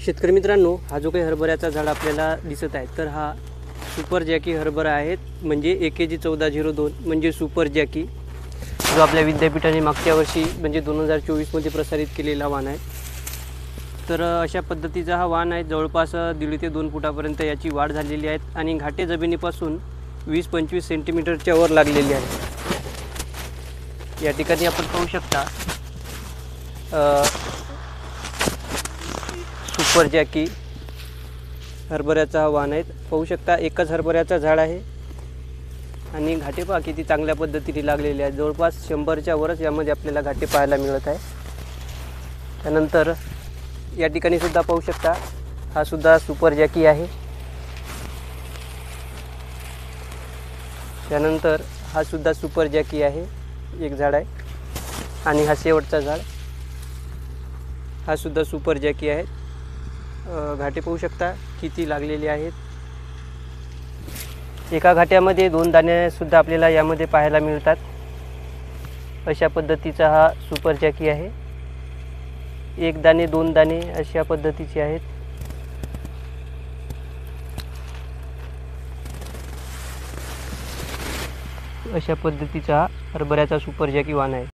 शेतकरी मित्रांनो, हा जो काही हरभऱ्याचा झाड आपल्याला दिसत आहे तर हा सुपर जॅकी हरभरा आहे. म्हणजे AKG 1402 म्हणजे सुपर जॅकी, जो आपल्या विद्यापीठाने मागच्या वर्षी म्हणजे 2024 प्रसारित केलेला वाण आहे. तर अशा पद्धतीचा हा वाण आहे. जवळपास 1.5 ते 2 फुटापर्यंत याची वाढ झालेली आहे आणि घाटे जमिनीपासून 20-25 सेंटीमीटरच्या वर लागलेली आहे. या ठिकाणी आपण पाहू शकता सुपर जॅकी हरभऱ्याचा हा वाण आहे. पाहू शकता एकच हरभऱ्याचा झाड आहे आणि घाटे पहा किती चांगल्या पद्धतीने लागलेले आहेत. जवळपास 100च्या वरच यामध्ये आपल्याला घाटे पाहायला मिळत आहे. त्यानंतर या ठिकाणी सुद्धा पाहू शकता हा सुद्धा सुपर जॅकी आहे. त्यानंतर हा सुद्धा सुपर जॅकी आहे, एक झाड आहे. आणि हा शेवटचा झाड हा सुद्धा सुपर जॅकी आहे. घाटे पाहू शकता किती लागलेले आहेत. एका घाट्यामध्ये 2 दाणे सुद्धा आपल्याला यामध्ये पाहायला मिळतात. अशा पद्धतीचा हा सुपर जॅकी आहे. 1 दाणे 2 दाणे अशा पद्धतीचे आहेत. अशा पद्धतीचा हरभऱ्याचा सुपर जॅकी वाण आहे.